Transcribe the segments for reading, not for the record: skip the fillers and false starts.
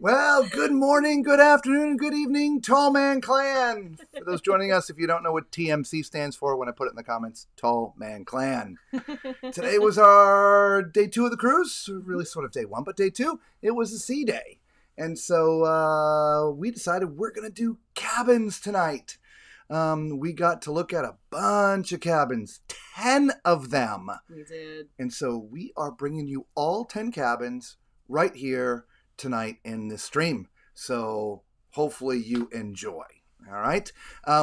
Well, good morning, good afternoon, good evening, Tall Man Clan. For those joining us, if you don't know what TMC stands for, when I put it in the comments, Tall Man Clan. Today was our day 2 of the cruise. Really sort of day 1, but day 2, it was a sea day. And so we decided we're going to do cabins tonight. We got to look at a bunch of cabins, 10 of them. We did. And so we are bringing you all 10 cabins right here tonight in this stream. So hopefully you enjoy. All right.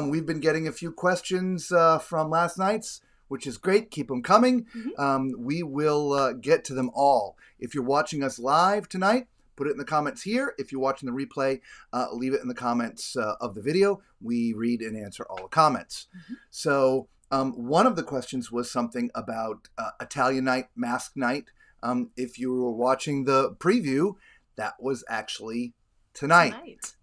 We've been getting a few questions from last night's, which is great. Keep them coming. Mm-hmm. We will get to them all. If you're watching us live tonight, put it in the comments here. If you're watching the replay, leave it in the comments of the video. We read and answer all the comments. Mm-hmm. So one of the questions was something about Italian night, mask night. If you were watching the preview, that was actually tonight.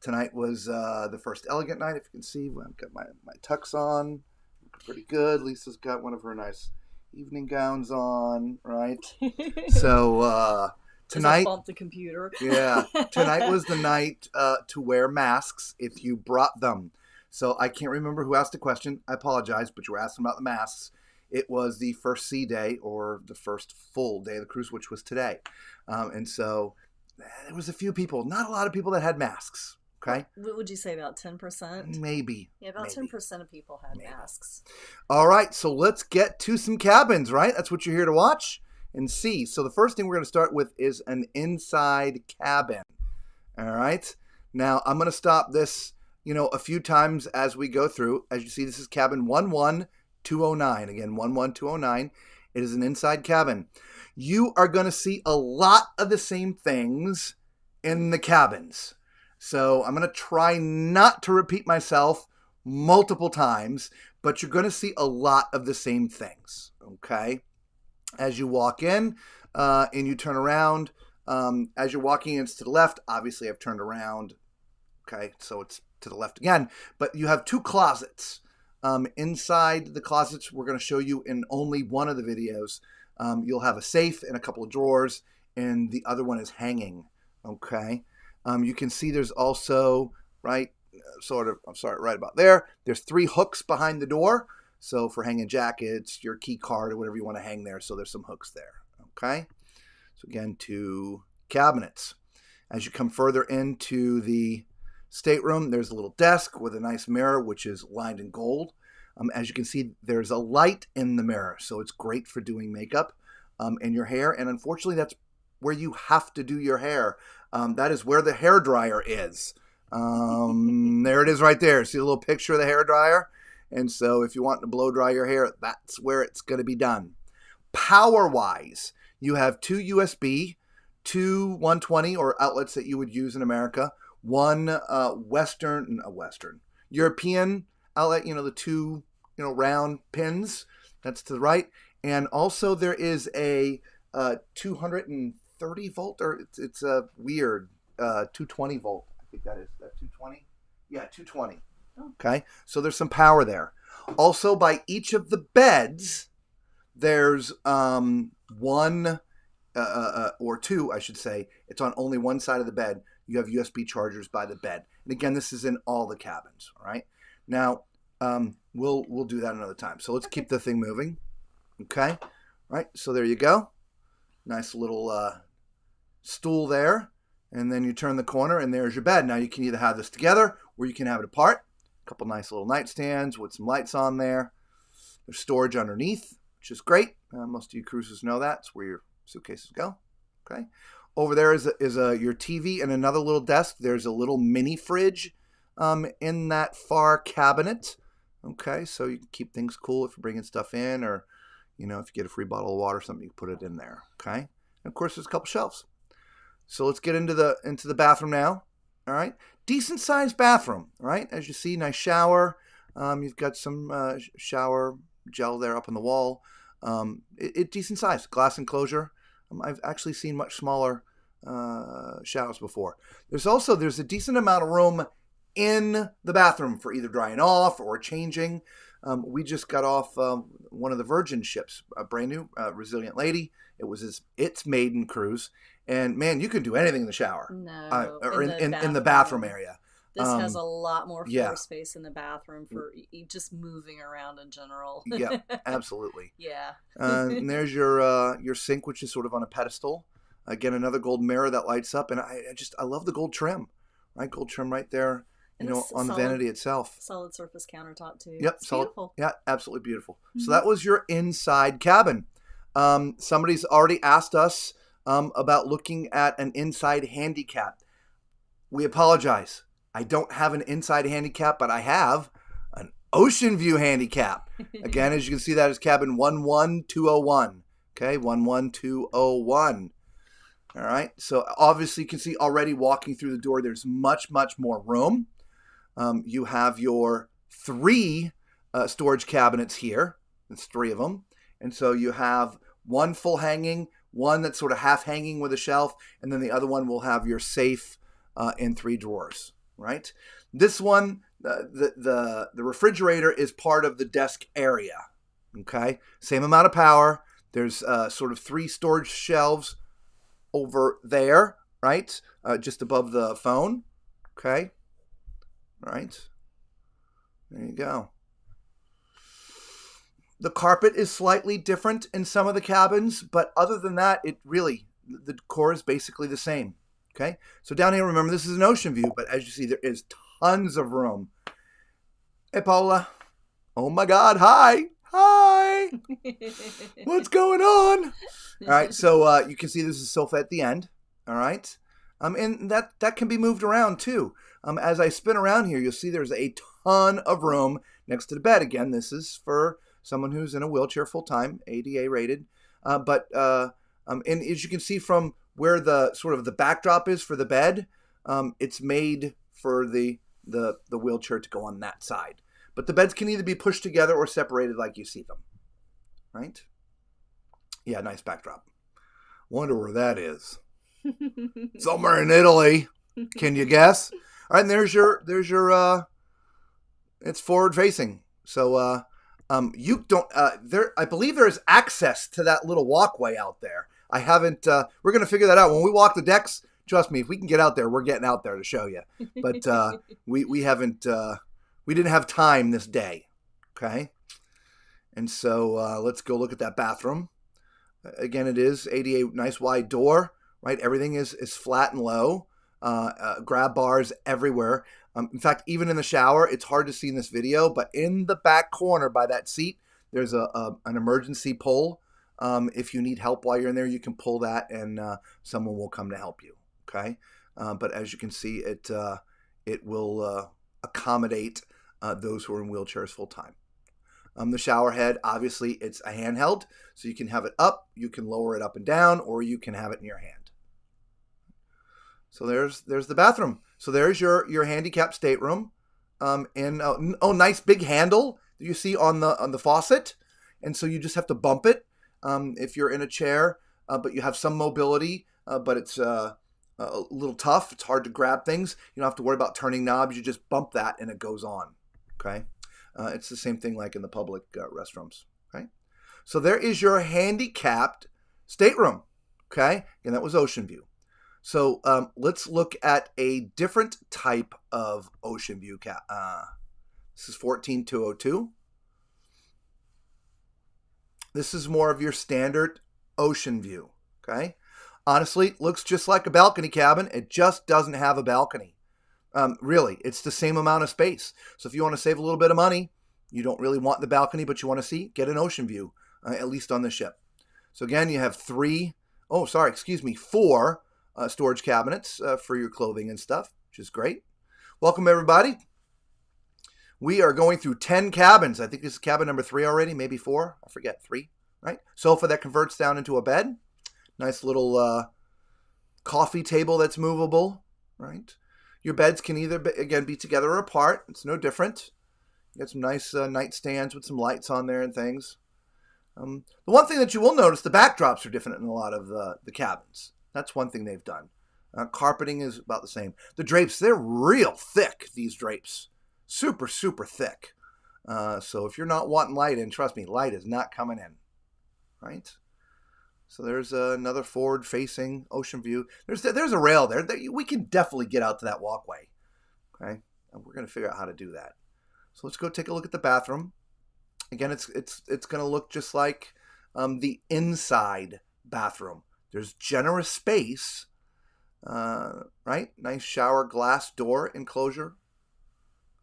Tonight was the first elegant night. If you can see, I've got my tux on. Looking pretty good. Lisa's got one of her nice evening gowns on, right? So tonight, bump the computer. Yeah, tonight was the night to wear masks if you brought them. So I can't remember who asked the question. I apologize, but you were asking about the masks. It was the first sea day or the first full day of the cruise, which was today. And so there was a few people, not a lot of people that had masks. Okay. What would you say, about 10%? Maybe. Yeah, about 10% of people had masks. All right. So let's get to some cabins, right? That's what you're here to watch and see. So the first thing we're going to start with is an inside cabin. All right. Now I'm going to stop this, a few times as we go through. As you see, this is cabin 11209. Again, 11209. It is an inside cabin. You are going to see a lot of the same things in the cabins. So I'm going to try not to repeat myself multiple times, but you're going to see a lot of the same things, okay? As you walk in and you turn around, as you're walking in, it's to the left. Obviously, I've turned around, okay? So it's to the left again. But you have 2 closets. Inside the closets, we're going to show you in only one of the videos. You'll have a safe and a couple of drawers, and the other one is hanging, okay? You can see there's also, right about there, there's 3 hooks behind the door. So for hanging jackets, your key card, or whatever you want to hang there. So there's some hooks there, okay? So again, 2 cabinets. As you come further into the stateroom, there's a little desk with a nice mirror, which is lined in gold. As you can see, there's a light in the mirror, so it's great for doing makeup and your hair. And unfortunately, that's where you have to do your hair. That is where the hair dryer is. There it is right there. See a little picture of the hair dryer? And so if you want to blow dry your hair, that's where it's going to be done. Power-wise, you have 2 USB, 2 120 or outlets that you would use in America, 1 European outlet, the 2, round pins. That's to the right. And also there is a 230 volt, or it's a weird 220 volt. I think that is that 220. Yeah, 220. Okay, so there's some power there. Also, by each of the beds, there's 1 or 2, I should say. It's on only one side of the bed. You have USB chargers by the bed. And again, this is in all the cabins, all right? Now, we'll do that another time. So let's keep the thing moving, okay? All right, so there you go. Nice little stool there. And then you turn the corner, and there's your bed. Now, you can either have this together, or you can have it apart. A couple nice little nightstands with some lights on there. There's storage underneath, which is great. Most of you cruisers know that. It's where your suitcases go, okay? Over there is your TV and another little desk. There's a little mini fridge in that far cabinet. Okay, so you can keep things cool if you're bringing stuff in, or, if you get a free bottle of water or something, you can put it in there. Okay, and of course there's a couple shelves. So let's get into the bathroom now. All right, decent sized bathroom. All right, as you see, nice shower. You've got some shower gel there up on the wall. It decent size, glass enclosure. I've actually seen much smaller showers before. There's a decent amount of room in the bathroom for either drying off or changing. We just got off one of the Virgin ships, a brand new Resilient Lady. It was its maiden cruise, And man, you can do anything in the shower. No, Or in the bathroom area. This has a lot more floor yeah. space in the bathroom for just moving around in general. Yeah, absolutely. Yeah. And there's your sink, which is sort of on a pedestal. Again, another gold mirror that lights up, and I love the gold trim, right? Gold trim right there, on the vanity itself. Solid surface countertop too. Yep, it's beautiful. Yeah, absolutely beautiful. Mm-hmm. So that was your inside cabin. Somebody's already asked us about looking at an inside handicap. We apologize. I don't have an inside handicap, but I have an Oceanview handicap. Again, as you can see, that is cabin 11201. Okay, 11201. All right, so obviously you can see already walking through the door, there's much, much more room. You have your 3 storage cabinets here. There's 3 of them. And so you have one full hanging, one that's sort of half hanging with a shelf, and then the other one will have your safe in 3 drawers, right? This one, the refrigerator is part of the desk area, okay? Same amount of power. There's sort of 3 storage shelves over there, right? Just above the phone, okay? All right. There you go. The carpet is slightly different in some of the cabins, but other than that, the decor is basically the same. Okay, so down here, remember, this is an ocean view, but as you see, there is tons of room. Hey, Paula. Oh my God, hi. What's going on? All right, so you can see this is sofa at the end. All right, and that can be moved around too. As I spin around here, you'll see there's a ton of room next to the bed. Again, this is for someone who's in a wheelchair full-time, ADA rated. And as you can see from where the sort of the backdrop is for the bed, it's made for the wheelchair to go on that side. But the beds can either be pushed together or separated like you see them, right? Yeah, nice backdrop. Wonder where that is. Somewhere in Italy. Can you guess? All right, and there's your it's forward facing. So you don't I believe there is access to that little walkway out there. I haven't we're going to figure that out when we walk the decks. Trust me, if we can get out there, we're getting out there to show you. But we haven't we didn't have time this day. Okay? And so let's go look at that bathroom. Again, it is ADA, nice wide door, right? Everything is flat and low. Grab bars everywhere. In fact, even in the shower, it's hard to see in this video, but in the back corner by that seat, there's an emergency pull. If you need help while you're in there, you can pull that and someone will come to help you. Okay. But as you can see, it will accommodate those who are in wheelchairs full time. The shower head, obviously it's a handheld, so you can have it up, you can lower it up and down, or you can have it in your hand. So there's the bathroom. So there's your handicap stateroom. Nice big handle that you see on the faucet. And so you just have to bump it if you're in a chair, but you have some mobility, but it's a little tough. It's hard to grab things. You don't have to worry about turning knobs. You just bump that and it goes on. Okay. It's the same thing like in the public restrooms. Okay. So there is your handicapped stateroom. Okay. And that was Oceanview. So let's look at a different type of Oceanview. This is 14202. This is more of your standard Oceanview. Okay. Honestly, looks just like a balcony cabin. It just doesn't have a balcony. Really, it's the same amount of space. So if you want to save a little bit of money, you don't really want the balcony, but you want to see, get an Oceanview, at least on the ship. So again, you have 4 storage cabinets for your clothing and stuff, which is great. Welcome, everybody. We are going through 10 cabins. I think this is cabin number 3 already, maybe 4. I forget, 3, right? Sofa that converts down into a bed. Nice little coffee table that's movable, right? Your beds can either, be together or apart. It's no different. You got some nice nightstands with some lights on there and things. The one thing that you will notice, the backdrops are different in a lot of the cabins. That's one thing they've done. Carpeting is about the same. The drapes, they're real thick, these drapes. Super, super thick. So if you're not wanting light in, trust me, light is not coming in. Right? So there's another forward-facing ocean view. There's a rail there. We can definitely get out to that walkway. Okay, and we're gonna figure out how to do that. So let's go take a look at the bathroom. Again, it's gonna look just like the inside bathroom. There's generous space, right? Nice shower glass door enclosure.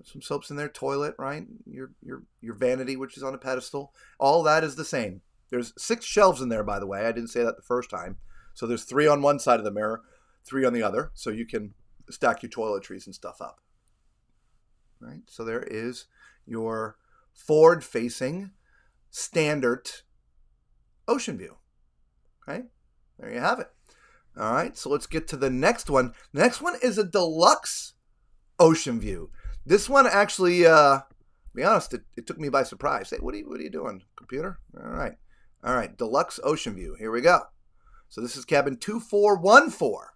Some soaps in there, toilet, right? Your vanity, which is on a pedestal. All that is the same. There's 6 shelves in there, by the way. I didn't say that the first time. So there's 3 on one side of the mirror, 3 on the other, so you can stack your toiletries and stuff up. Right? So there is your forward-facing standard ocean view. Okay? There you have it. All right, so let's get to the next one. The next one is a deluxe ocean view. This one actually, to be honest, it took me by surprise. Hey, what are you doing, computer? All right, deluxe ocean view. Here we go. So this is cabin 2414.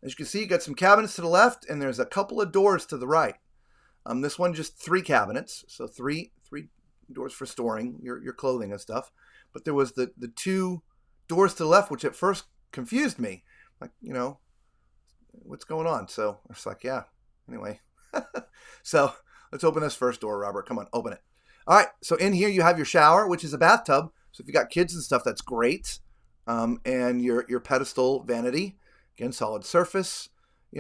As you can see, you got some cabinets to the left, and there's a couple of doors to the right. This one just 3 cabinets, so three doors for storing your clothing and stuff. But there was the 2 doors to the left, which at first confused me. Like, what's going on? So it's like, yeah. Anyway. So let's open this first door, Robert. Come on, open it. All right, so in here you have your shower, which is a bathtub. So if you got kids and stuff, that's great. And your pedestal vanity, again, solid surface.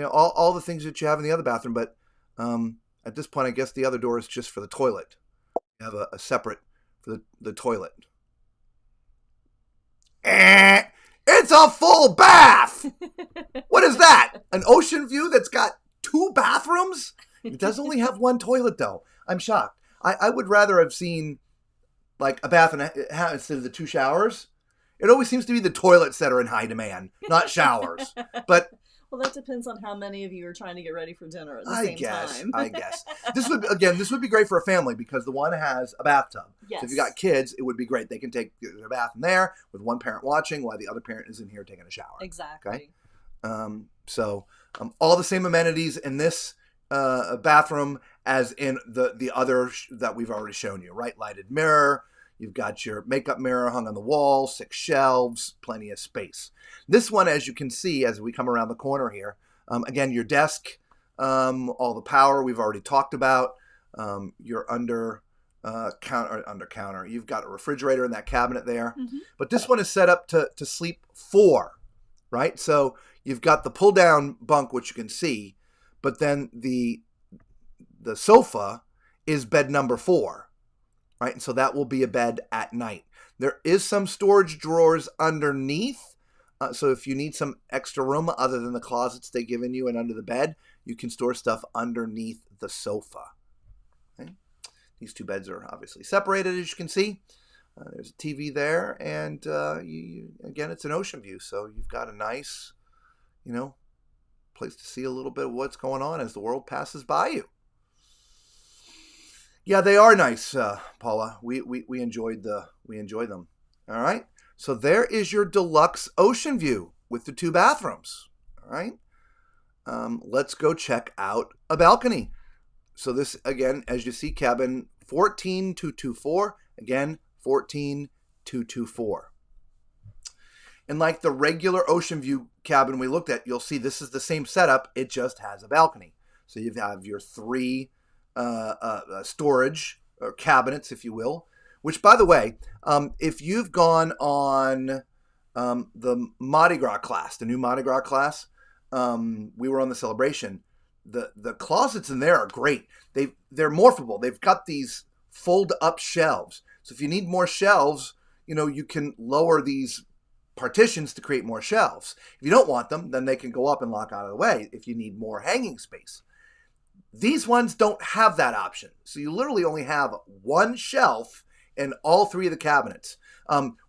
All the things that you have in the other bathroom. But at this point, I guess the other door is just for the toilet. You have a separate for the toilet. It's a full bath! What is that? An ocean view that's got 2 bathrooms? It does only have 1 toilet, though. I'm shocked. I would rather have seen like a bath instead of the 2 showers. It always seems to be the toilets that are in high demand, not showers. But well, that depends on how many of you are trying to get ready for dinner at the same time. I guess. This would be great for a family because the one has a bathtub. Yes. So if you got kids, it would be great. They can take their bath in there with one parent watching while the other parent is in here taking a shower. Exactly. Okay? So all the same amenities in this bathroom as in the other that we've already shown you, right? Lighted mirror. You've got your makeup mirror hung on the wall, 6 shelves, plenty of space. This one, as you can see, as we come around the corner here, again, your desk, all the power we've already talked about. You're under counter. You've got a refrigerator in that cabinet there. Mm-hmm. But this one is set up to sleep 4, right? So you've got the pull-down bunk, which you can see, but then the sofa is bed number 4. Right, and so that will be a bed at night. There is some storage drawers underneath. So if you need some extra room other than the closets they've given you and under the bed, you can store stuff underneath the sofa. Okay? These 2 beds are obviously separated, as you can see. There's a TV there, and again, it's an ocean view. So you've got a nice, place to see a little bit of what's going on as the world passes by you. Yeah, they are nice, Paula. We enjoyed them. All right. So there is your deluxe ocean view with the 2 bathrooms. All right. Let's go check out a balcony. So this, again, as you see, cabin 14224. Again, 14224. And like the regular ocean view cabin we looked at, you'll see this is the same setup. It just has a balcony. So you have your 3 storage or cabinets, if you will, which, by the way, if you've gone on the Mardi Gras class, the new Mardi Gras class, we were on the celebration. The closets in there are great. They're morphable. They've got these fold up shelves. So if you need more shelves, you can lower these partitions to create more shelves. If you don't want them, then they can go up and lock out of the way if you need more hanging space. These ones don't have that option. So you literally only have 1 shelf in all 3 of the cabinets.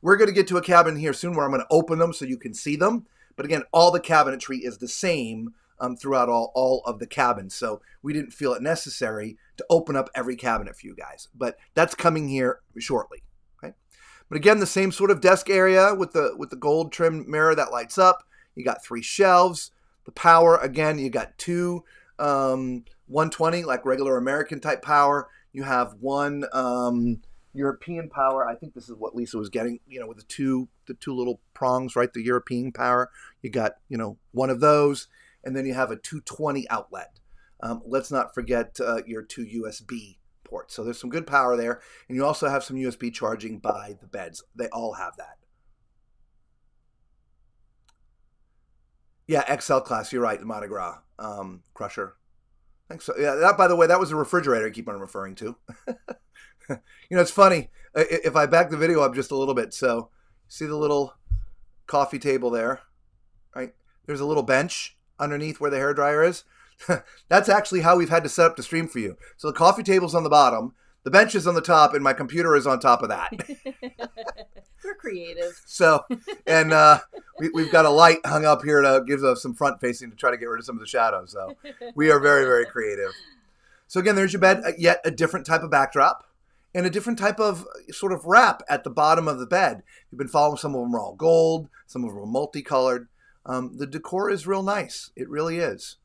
We're going to get to a cabinet here soon where I'm going to open them so you can see them. But again, all the cabinetry is the same throughout all of the cabins. So we didn't feel it necessary to open up every cabinet for you guys. But that's coming here shortly. Okay. But again, the same sort of desk area with the gold trim mirror that lights up. You got 3 shelves. The power, again, you got 2 120, like regular American type power. You have 1 European power. I think this is what Lisa was getting, with the the two little prongs, right? The European power. You got, one of those, and then you have a 220 outlet. Let's not forget your two USB ports. So there's some good power there, and you also have some USB charging by the beds. They all have that. Yeah, XL class. You're right. The Mardi Gras crusher. I think so. Yeah. That, by the way, that was a refrigerator I keep on referring to. It's funny. If I back the video up just a little bit, so see the little coffee table there, right? There's a little bench underneath where the hairdryer is. That's actually how we've had to set up the stream for you. So the coffee table's on the bottom, the bench is on the top, and my computer is on top of that. We're creative. So, and we've got a light hung up here to give us some front facing to try to get rid of some of the shadows. So we are very, very creative. So again, there's your bed, yet a different type of backdrop and a different type of sort of wrap at the bottom of the bed. You've been following, some of them are all gold, some of them are multicolored. The decor is real nice. It really is.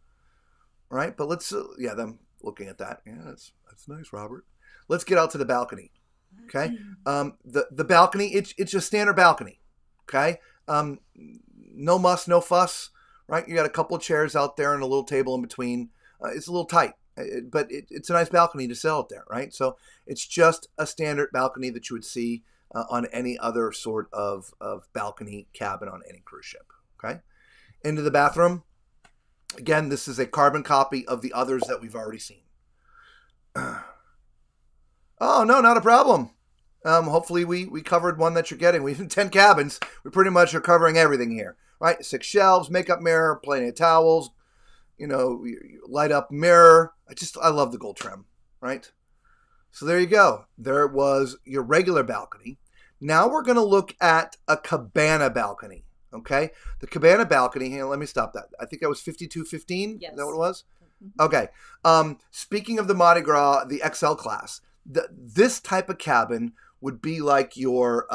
Right? But let's, them looking at that. Yeah, that's nice, Robert. Let's get out to the balcony. Okay? The balcony, it's a standard balcony. Okay? No muss, no fuss. Right? You got a couple of chairs out there and a little table in between. It's a little tight. But it's a nice balcony to sit out there, right? So it's just a standard balcony that you would see on any other sort of balcony cabin on any cruise ship, okay? Into the bathroom. Again, this is a carbon copy of the others that we've already seen. Oh, no, not a problem. Hopefully we covered one that you're getting. We have 10 cabins. We pretty much are covering everything here, right? 6 shelves, makeup mirror, plenty of towels, light up mirror. I love the gold trim, right? So there you go. There was your regular balcony. Now we're going to look at a Cabana balcony, okay? The Cabana balcony, here, let me stop that. I think that was 5215? Yes. Is that what it was? Okay. Speaking of the Mardi Gras, the XL class, this type of cabin would be like your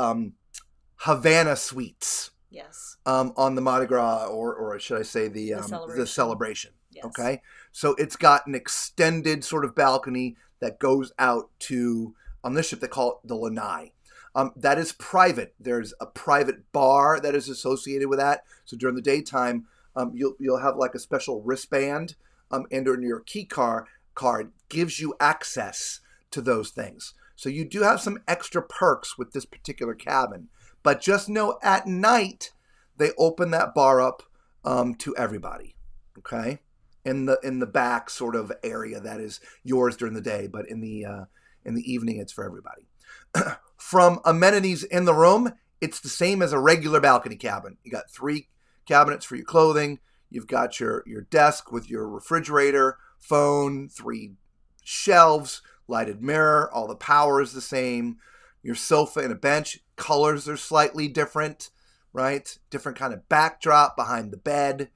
Havana suites. Yes. On the Mardi Gras, or should I say the celebration. Yes. Okay. So it's got an extended sort of balcony that goes out to, on this ship, they call it the lanai. That is private. There's a private bar that is associated with that. So during the daytime, you'll have like a special wristband, and in your key card gives you access to those things. So you do have some extra perks with this particular cabin. But just know at night, they open that bar up to everybody, okay? In the back sort of area that is yours during the day, but in the evening, it's for everybody. From amenities in the room, it's the same as a regular balcony cabin. You got 3 cabinets for your clothing. You've got your desk with your refrigerator, phone, 3 shelves, lighted mirror. All the power is the same. Your sofa and a bench. Colors are slightly different, right? Different kind of backdrop behind the bed.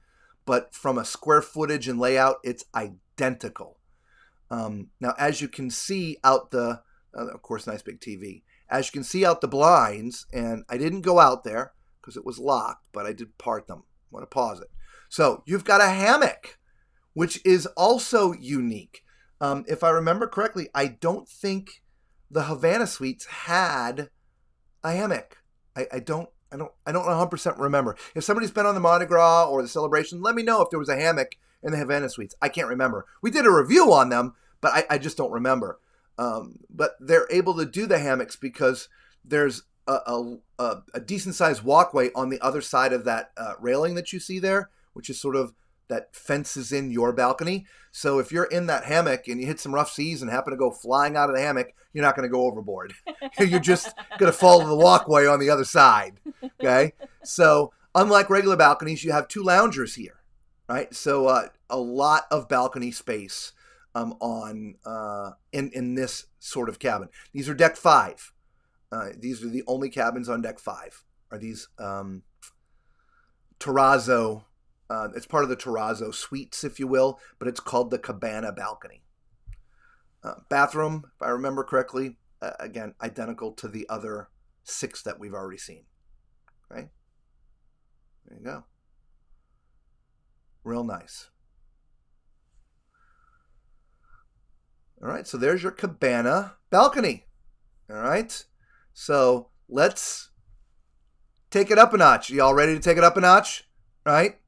But from a square footage and layout, it's identical. Now, as you can see out the, of course, nice big TV. As you can see out the blinds, and I didn't go out there because it was locked, but I did part them. I want to pause it. So you've got a hammock, which is also unique. If I remember correctly, I don't think the Havana Suites had a hammock. I don't 100% remember. If somebody's been on the Mardi Gras or the celebration, let me know if there was a hammock in the Havana Suites. I can't remember. We did a review on them, but I just don't remember. But they're able to do the hammocks because there's a decent-sized walkway on the other side of that railing that you see there, which is sort of that fences in your balcony. So if you're in that hammock and you hit some rough seas and happen to go flying out of the hammock, you're not going to go overboard. You're just going to fall to the walkway on the other side. Okay. So unlike regular balconies, you have 2 loungers here, right? So a lot of balcony space in this sort of cabin. These are deck 5. These are the only cabins on deck 5. Are these terrazzo? It's part of the terrazzo suites, if you will, but it's called the Cabana balcony. Bathroom, if I remember correctly, again, identical to the other 6 that we've already seen. Okay? There you go. Real nice. All right, so there's your Cabana balcony. All right, so let's take it up a notch. Y'all ready to take it up a notch? Right?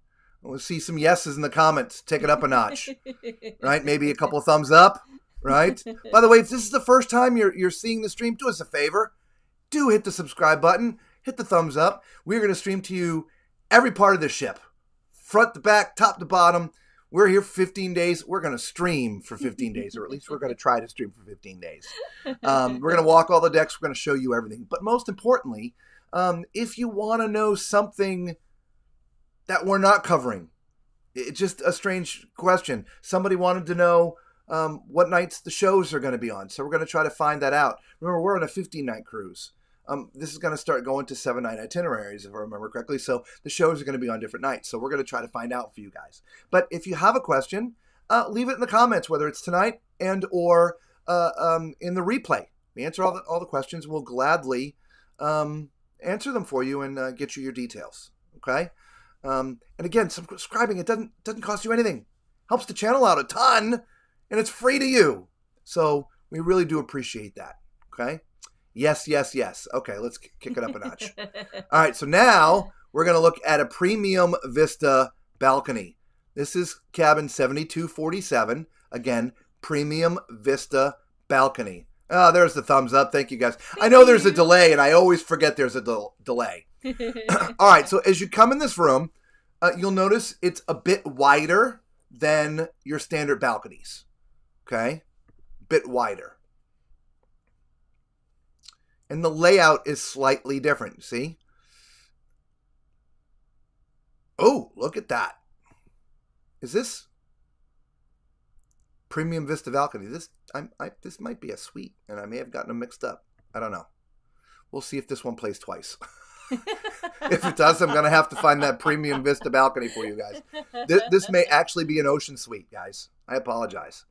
We'll see some yeses in the comments. Take it up a notch. Right? Maybe a couple of thumbs up. Right? By the way, if this is the first time you're seeing the stream, do us a favor. Do hit the subscribe button. Hit the thumbs up. We're going to stream to you every part of the ship. Front to back, top to bottom. We're here for 15 days. We're going to stream for 15 days, or at least we're going to try to stream for 15 days. We're going to walk all the decks. We're going to show you everything. But most importantly, if you want to know something that we're not covering, it's just a strange question. Somebody wanted to know what nights the shows are going to be on. So we're going to try to find that out. Remember, we're on a 15-night cruise. This is going to start going to 7-night itineraries, if I remember correctly. So the shows are going to be on different nights. So we're going to try to find out for you guys. But if you have a question, leave it in the comments, whether it's tonight and or in the replay. We answer all the questions. We'll gladly answer them for you and get you your details. Okay? And again, subscribing, it doesn't cost you anything. Helps the channel out a ton, and it's free to you. So we really do appreciate that. Okay? Yes, yes, yes. Okay, let's kick it up a notch. All right, so now we're going to look at a premium vista balcony. This is cabin 7247. Again, premium vista balcony. Oh, there's the thumbs up. Thank you, guys. I know there's a delay, and I always forget there's a delay. All right, so as you come in this room, you'll notice it's a bit wider than your standard balconies. Okay? Bit wider. And the layout is slightly different, see? Oh, look at that. Is this premium vista balcony? This might be a suite, and I may have gotten them mixed up. I don't know. We'll see if this one plays twice. If it does, I'm going to have to find that premium vista balcony for you guys. This may actually be an ocean suite, guys. I apologize.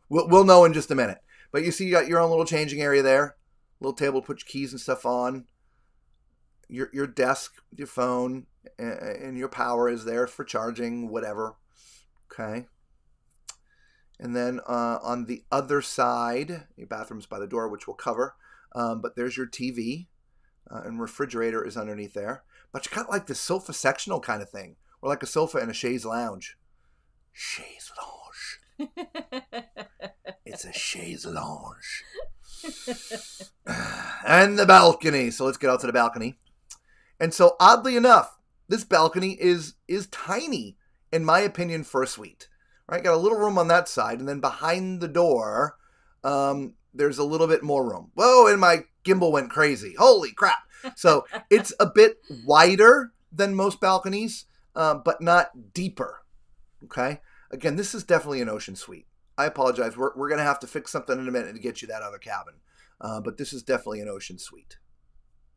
We'll know in just a minute. But you see, you got your own little changing area there. Little table to put your keys and stuff on. Your desk, your phone, and your power is there for charging, whatever. Okay. And then on the other side, your bathroom's by the door, which we'll cover. But there's your TV, and refrigerator is underneath there. But you got like the sofa sectional kind of thing, or like a sofa in a chaise lounge. Chaise lounge. It's a chaise lounge. And the balcony. So let's get out to the balcony. And so oddly enough, this balcony is tiny, in my opinion, for a suite. Right? Got a little room on that side, and then behind the door, there's a little bit more room. Whoa, and my gimbal went crazy. Holy crap. So it's a bit wider than most balconies, but not deeper. Okay? Again, this is definitely an ocean suite. I apologize. We're going to have to fix something in a minute to get you that other cabin. But this is definitely an ocean suite.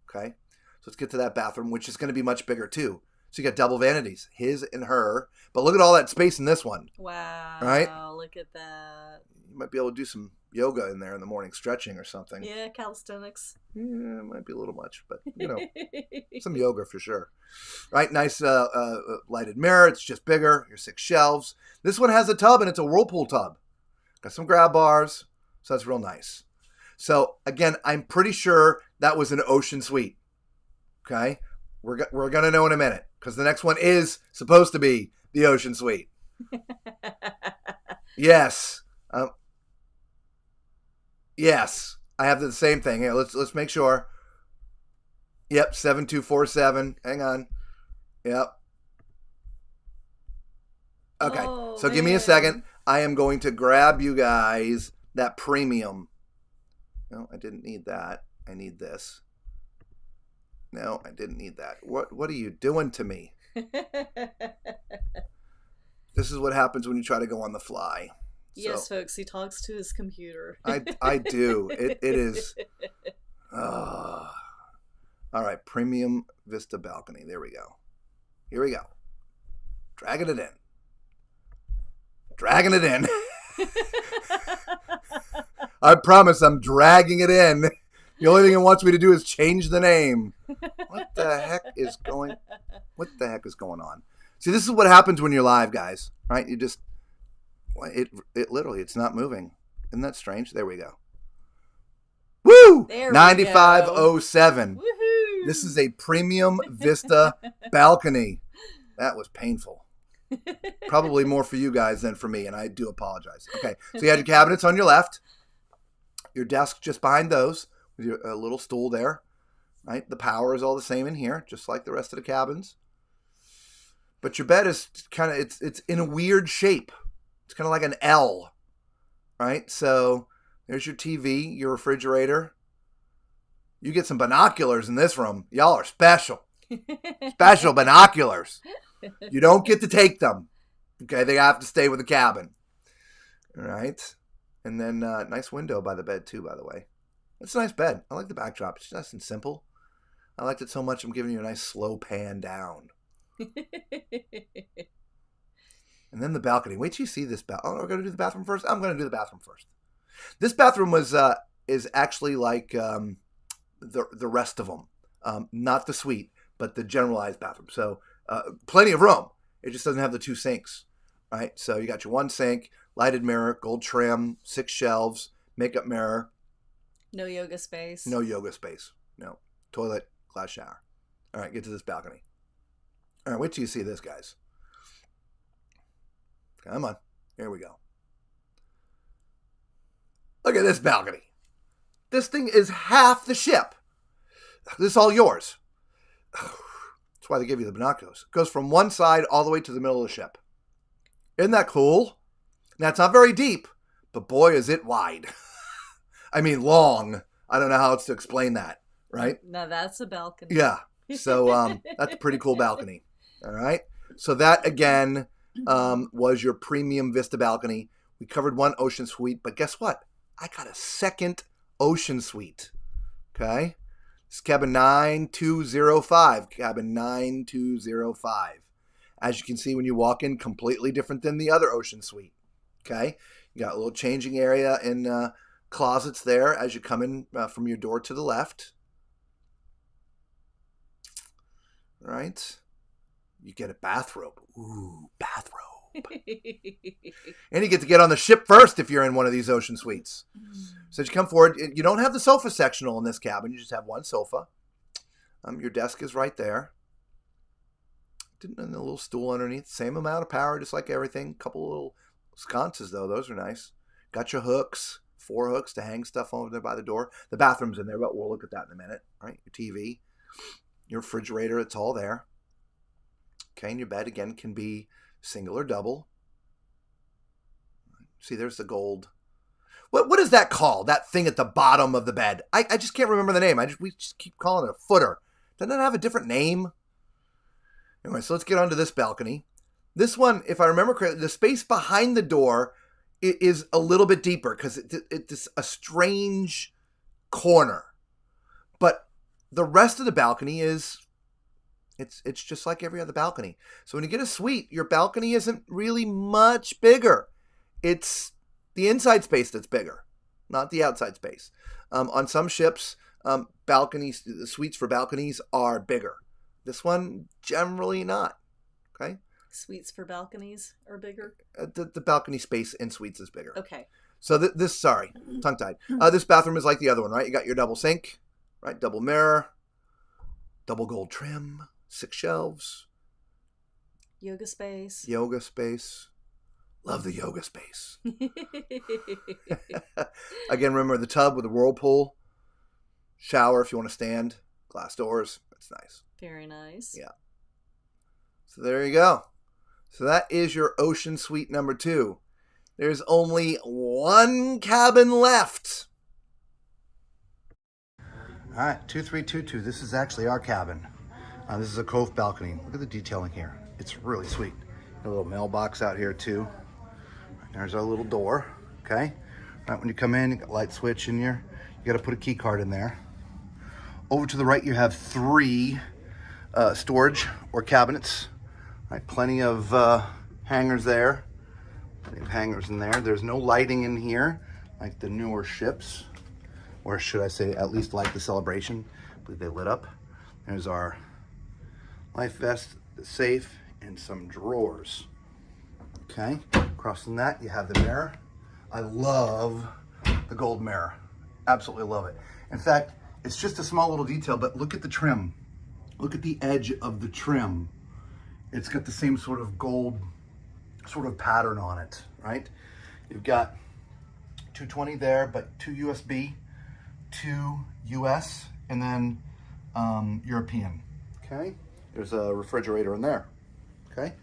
Okay? So let's get to that bathroom, which is going to be much bigger too. So you got double vanities, his and her. But look at all that space in this one. Wow. Right? Look at that. You might be able to do some yoga in there in the morning, stretching or something. Yeah, calisthenics. Yeah, it might be a little much, but, some yoga for sure. Right? Nice lighted mirror. It's just bigger. Your 6 shelves. This one has a tub, and it's a whirlpool tub. Got some grab bars, so that's real nice. So, again, I'm pretty sure that was an ocean suite. Okay? We're going to know in a minute, because the next one is supposed to be the ocean suite. Yes. Yes. I have the same thing. Here, let's make sure. Yep, 7247. Hang on. Yep. Okay, Oh, so give me a second. I am going to grab you guys that premium. No, I didn't need that. I need this. No, I didn't need that. What are you doing to me? This is what happens when you try to go on the fly. Yes, folks, he talks to his computer. I do. It is. All right, premium vista balcony. There we go. Here we go. Dragging it in. Dragging it in. I promise I'm dragging it in. The only thing it wants me to do is change the name. What the heck is going on? See, this is what happens when you're live, guys. Right? You just it literally it's not moving. Isn't that strange? There we go. Woo! There we 9507. Woohoo! This is a premium vista balcony. That was painful. Probably more for you guys than for me, and I do apologize. Okay, so you had your cabinets on your left, your desk just behind those, with your little stool there, right? The power is all the same in here, just like the rest of the cabins. But your bed is kind of, it's in a weird shape. It's kind of like an L, right? So there's your TV, your refrigerator. You get some binoculars in this room. Y'all are special. Special binoculars. You don't get to take them. Okay, they have to stay with the cabin. All right. And then nice window by the bed too, by the way. It's a nice bed. I like the backdrop. It's nice and simple. I liked it so much I'm giving you a nice slow pan down. And then the balcony. Wait till you see this. Oh, we're going to do the bathroom first? I'm going to do the bathroom first. This bathroom is actually like the rest of them. Not the suite, but the generalized bathroom. So plenty of room. It just doesn't have the 2 sinks, right? So you got your 1 sink, lighted mirror, gold trim, 6 shelves, makeup mirror. No yoga space. No yoga space. No. Toilet, glass shower. All right, get to this balcony. All right, wait till you see this, guys. Come on. Here we go. Look at this balcony. This thing is half the ship. This is all yours. That's why they give you the binoculars. It goes from one side all the way to the middle of the ship. Isn't that cool? Now, it's not very deep, but boy, is it wide. I mean, long. I don't know how else to explain that, right? Now, that's a balcony. Yeah. So that's a pretty cool balcony. All right. So that, again, was your premium Vista balcony. We covered 1 ocean suite, but guess what? I got a second ocean suite. Okay. It's cabin 9205. Cabin 9205. As you can see when you walk in, completely different than the other ocean suite. Okay. You got a little changing area and closets there as you come in from your door to the left. Right. You get a bathrobe. Ooh, bathrobe. And you get to get on the ship first if you're in one of these ocean suites. So as you come forward, you don't have the sofa sectional in this cabin. You just have 1 sofa. Your desk is right there. And a little stool underneath. Same amount of power, just like everything. Couple little sconces, though. Those are nice. Got your hooks. 4 hooks to hang stuff over there by the door. The bathroom's in there, but we'll look at that in a minute. Right? Your TV. Your refrigerator. It's all there. Okay, and your bed, again, can be single or double. See, there's the gold. What is that called? That thing at the bottom of the bed. I just can't remember the name. We just keep calling it a footer. Doesn't it have a different name? Anyway, so let's get onto this balcony. This one, if I remember correctly, the space behind the door is a little bit deeper because it's a strange corner. But the rest of the balcony is... It's just like every other balcony. So when you get a suite, your balcony isn't really much bigger. It's the inside space that's bigger, not the outside space. On some ships, balconies, the suites for balconies are bigger. This one, generally not. Okay? Suites for balconies are bigger? The balcony space in suites is bigger. Okay. So sorry, tongue-tied. This bathroom is like the other one, right? You got your double sink, right? Double mirror, double gold trim. 6 shelves. Yoga space. Yoga space. Love the yoga space. Again, remember the tub with the whirlpool. Shower if you want to stand. Glass doors. That's nice. Very nice. Yeah. So there you go. So that is your ocean suite number 2. There's only 1 cabin left. All right, 2322. This is actually our cabin. This is a Cove Balcony. Look at the detailing here. It's really sweet. A little mailbox out here too. There's our little door, okay? Right when you come in, you got a light switch in here. You gotta put a key card in there. Over to the right, you have 3 storage or cabinets. Right, plenty of hangers there. Plenty of hangers in there. There's no lighting in here like the newer ships, or should I say at least like the Celebration. I believe they lit up. There's our life vest, the safe, and some drawers. Okay, across from that, you have the mirror. I love the gold mirror. Absolutely love it. In fact, It's just a small little detail, but look at the trim. Look at the edge of the trim. It's got the same sort of gold sort of pattern on it, right? You've got 220 there, but 2 USB, 2 US, and then European, okay? There's a refrigerator in there, okay?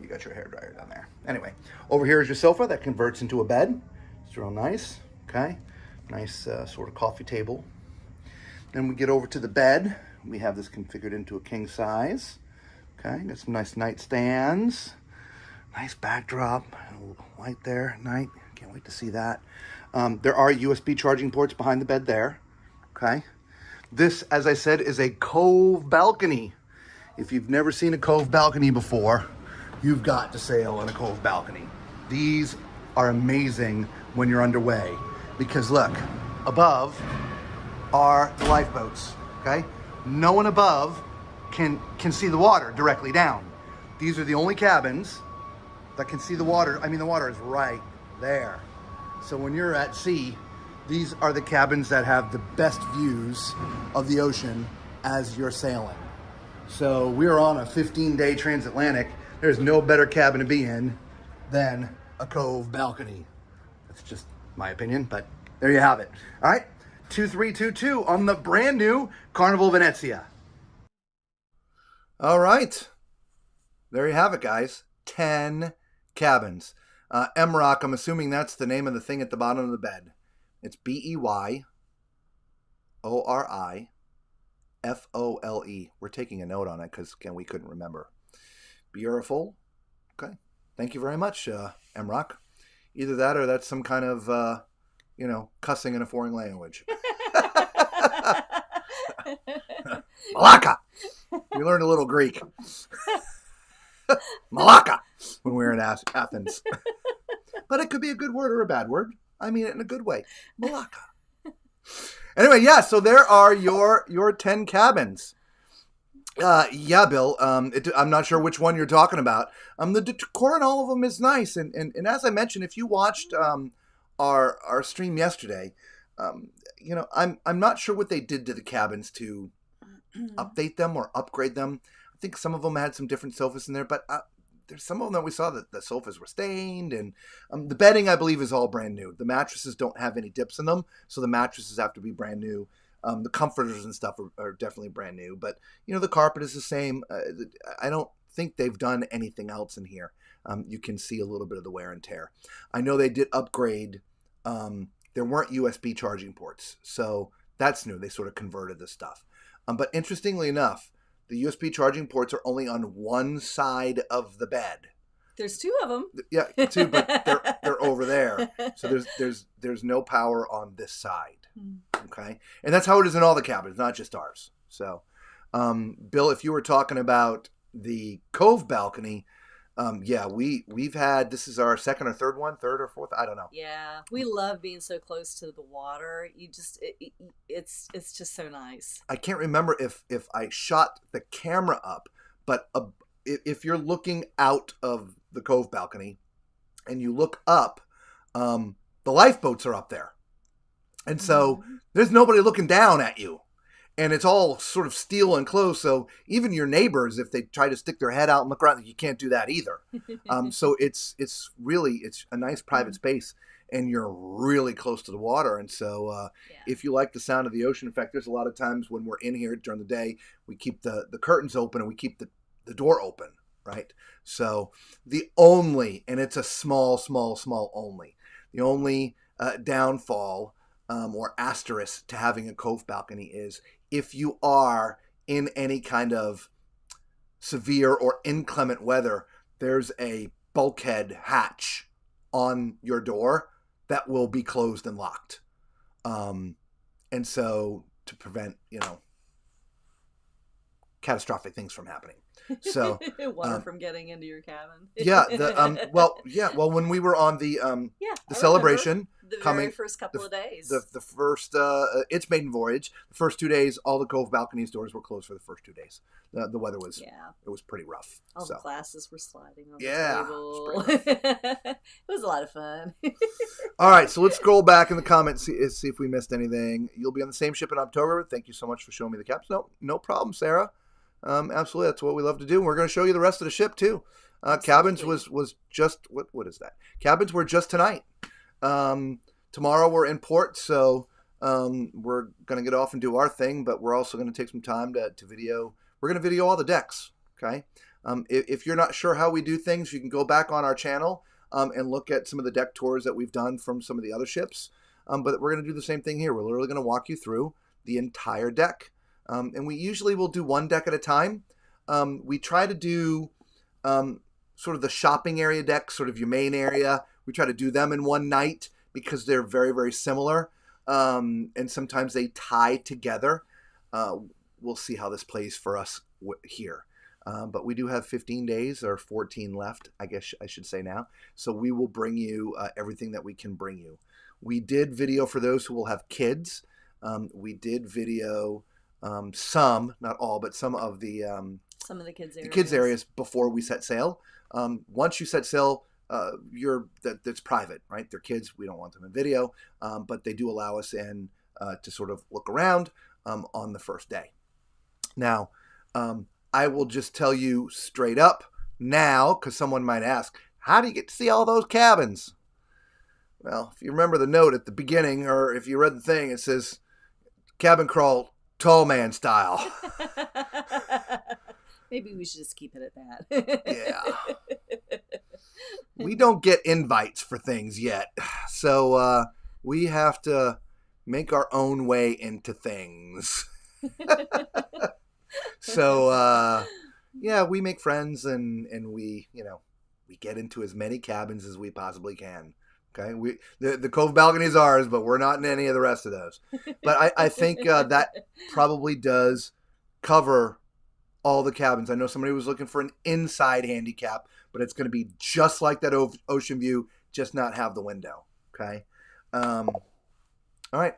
You got your hairdryer down there. Anyway, over here is your sofa that converts into a bed. It's real nice, okay? Nice sort of coffee table. Then we get over to the bed. We have this configured into a king size, okay? Got some nice nightstands. Nice backdrop, a little light there at night. Can't wait to see that. There are USB charging ports behind the bed there, okay? This, as I said, is a Cove Balcony. If you've never seen a Cove Balcony before, you've got to sail on a Cove Balcony. These are amazing when you're underway because look, above are the lifeboats, okay? No one above can see the water directly down. These are the only cabins that can see the water. I mean, the water is right there. So when you're at sea, these are the cabins that have the best views of the ocean as you're sailing. So we're on a 15-day transatlantic. There's no better cabin to be in than a Cove Balcony. That's just my opinion, but there you have it. All right, 2322 on the brand new Carnival Venezia. All right, there you have it, guys. 10 cabins. M-Rock, I'm assuming that's the name of the thing at the bottom of the bed. It's Beyorifole. We're taking a note on it because, again, we couldn't remember. Beautiful. Okay. Thank you very much, M-Rock. Either that or that's some kind of, cussing in a foreign language. Malaka! We learned a little Greek. Malaka! When we were in Athens. But it could be a good word or a bad word. I mean it in a good way. Malaka. Anyway, yeah, so there are your 10 cabins. Yeah, Bill, I'm not sure which one you're talking about. The decor in all of them is nice. And as I mentioned, if you watched our stream yesterday, I'm not sure what they did to the cabins to update them or upgrade them. I think some of them had some different sofas in there, but there's some of them that we saw that the sofas were stained, and the bedding, I believe, is all brand new. The mattresses don't have any dips in them, so the mattresses have to be brand new. The comforters and stuff are definitely brand new, but the carpet is the same. I don't think they've done anything else in here. You can see a little bit of the wear and tear. I know they did upgrade. There weren't USB charging ports, so that's new. They sort of converted the stuff. But interestingly enough, the USB charging ports are only on one side of the bed. There's 2 of them. Yeah, 2, but they're over there. So there's no power on this side. Okay, and that's how it is in all the cabins, not just ours. So, Bill, if you were talking about the Cove Balcony, yeah, we've had, this is our second or third one, third or fourth, I don't know. Yeah, we love being so close to the water. It's just so nice. I can't remember if I shot the camera up, but if you're looking out of the Cove Balcony and you look up, the lifeboats are up there. And so there's nobody looking down at you. And it's all sort of steel enclosed, so even your neighbors, if they try to stick their head out and look around, you can't do that either. So it's a nice private space, and you're really close to the water. And so if you like the sound of the ocean, in fact, there's a lot of times when we're in here during the day, we keep the curtains open and we keep the door open, right? So and it's a small only. The only downfall or asterisk to having a Cove Balcony is if you are in any kind of severe or inclement weather, there's a bulkhead hatch on your door that will be closed and locked. And so to prevent, catastrophic things from happening. So water from getting into your cabin. Well, when we were on the celebration, the very first couple of days, the first it's Maiden Voyage. The first 2 days, all the Cove Balcony's doors were closed for the first 2 days. The weather was it was pretty rough. All the glasses were sliding on the table. it was was a lot of fun. All right, so let's scroll back in the comments, see if we missed anything. You'll be on the same ship in October. Thank you so much for showing me the caps. No problem, Sarah. Absolutely, that's what we love to do. And we're going to show you the rest of the ship too. Cabins was just what is that? Cabins were just tonight. Tomorrow we're in port, so we're going to get off and do our thing, but we're also going to take some time to video. We're going to video all the decks, okay? If you're not sure how we do things, you can go back on our channel and look at some of the deck tours that we've done from some of the other ships. But we're going to do the same thing here. We're literally going to walk you through the entire deck. And we usually will do one deck at a time. We try to do sort of the shopping area decks, sort of your main area. We try to do them in one night because they're very, very similar. And sometimes they tie together. We'll see how this plays for us here. But we do have 15 days or 14 left, I guess I should say now. So we will bring you everything that we can bring you. We did video for those who will have kids. We did video some, not all, but some of the kids areas before we set sail. Once you set sail, that's private, right? They're kids. We don't want them in video, but they do allow us in to sort of look around on the first day. Now, I will just tell you straight up now, because someone might ask, how do you get to see all those cabins? Well, if you remember the note at the beginning, or if you read the thing, it says cabin crawl tall man style. Maybe we should just keep it at that. Yeah. We don't get invites for things yet. So we have to make our own way into things. So, yeah, we make friends and we get into as many cabins as we possibly can. Okay. The Cove Balcony is ours, but we're not in any of the rest of those. But I think that probably does cover all the cabins. I know somebody was looking for an inside handicap, but it's going to be just like that ocean view, just not have the window. Okay. All right.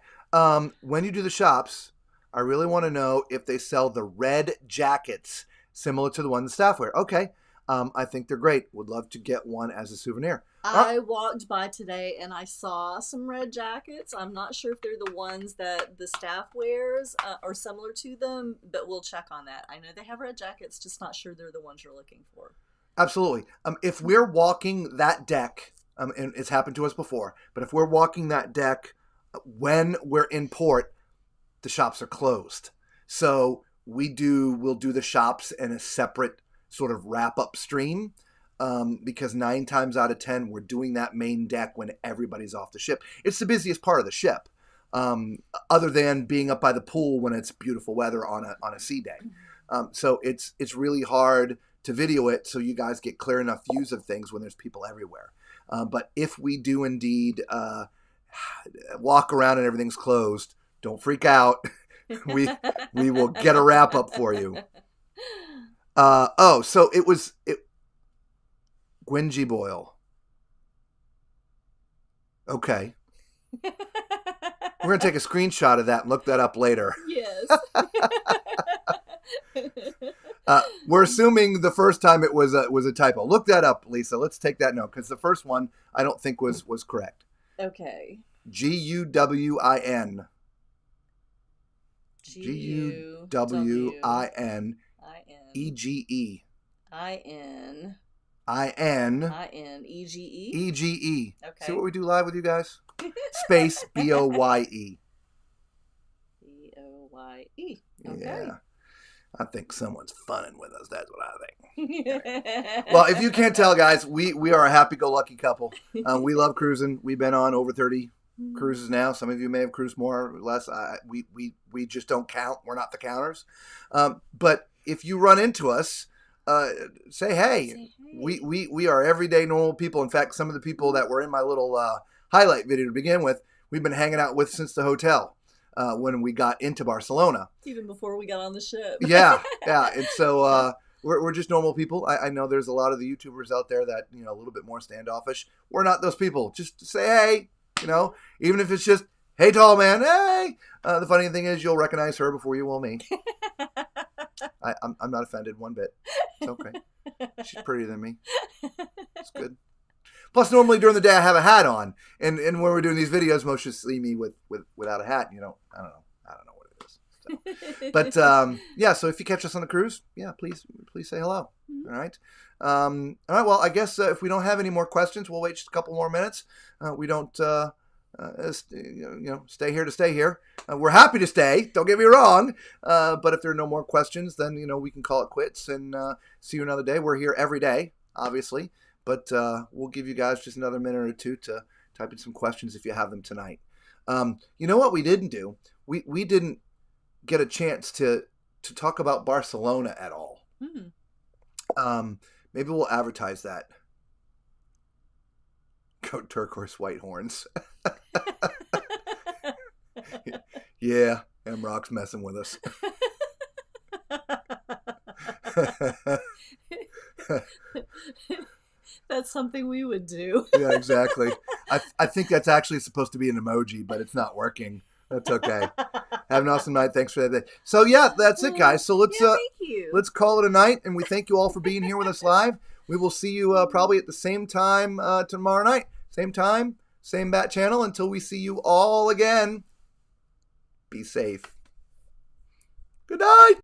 When you do the shops, I really want to know if they sell the red jackets similar to the one the staff wear. Okay. I think they're great. Would love to get one as a souvenir. I walked by today and I saw some red jackets. I'm not sure if they're the ones that the staff wears or similar to them, but we'll check on that. I know they have red jackets, just not sure they're the ones you're looking for. Absolutely. If we're walking that deck, and it's happened to us before, but if we're walking that deck when we're in port, the shops are closed. So we'll do the shops in a separate sort of wrap-up stream. Because 9 times out of 10, we're doing that main deck when everybody's off the ship. It's the busiest part of the ship, other than being up by the pool when it's beautiful weather on a sea day. So it's really hard to video it so you guys get clear enough views of things when there's people everywhere. But if we do indeed walk around and everything's closed, don't freak out. we will get a wrap-up for you. So it was... Gwyngy Boyle. Okay. We're going to take a screenshot of that and look that up later. Yes. We're assuming the first time it was a typo. Look that up, Lisa. Let's take that note, because the first one I don't think was correct. Okay. Guwin. Guwin. Ege. Ege. Ege. Okay. See what we do live with you guys? Space Boye. Boye. Okay. Yeah. I think someone's funning with us. That's what I think. Well, if you can't tell, guys, we are a happy-go-lucky couple. We love cruising. We've been on over 30 cruises now. Some of you may have cruised more or less. We just don't count. We're not the counters. But if you run into us, say hey. We are everyday normal people. In fact, some of the people that were in my little highlight video to begin with, we've been hanging out with since the hotel when we got into Barcelona. Even before we got on the ship. Yeah. And so we're just normal people. I know there's a lot of the YouTubers out there that, a little bit more standoffish. We're not those people. Just say hey, even if it's just, hey, tall man, hey. The funny thing is you'll recognize her before you will me. I'm not offended one bit. It's okay. She's prettier than me. It's good. Plus, normally during the day I have a hat on, and when we're doing these videos, most just see me without a hat. I don't know what it is. So. But yeah, so if you catch us on the cruise, yeah, please say hello. Mm-hmm. All right. All right. Well, I guess if we don't have any more questions, we'll wait just a couple more minutes. We don't. Stay here to stay here. We're happy to stay. Don't get me wrong. But if there are no more questions, then we can call it quits and see you another day. We're here every day, obviously, but we'll give you guys just another minute or two to type in some questions if you have them tonight. You know what we didn't do? We didn't get a chance to talk about Barcelona at all. Maybe we'll advertise that. Go turquoise white horns. Yeah, M-Rock's messing with us. That's something we would do. Yeah, exactly. I think that's actually supposed to be an emoji, but it's not working. That's okay. Have an awesome night. Thanks for that. So yeah, that's it, guys. So thank you. Let's call it a night, and we thank you all for being here with us live. We will see you probably at the same time tomorrow night. Same time, same bat channel. Until we see you all again, be safe. Good night.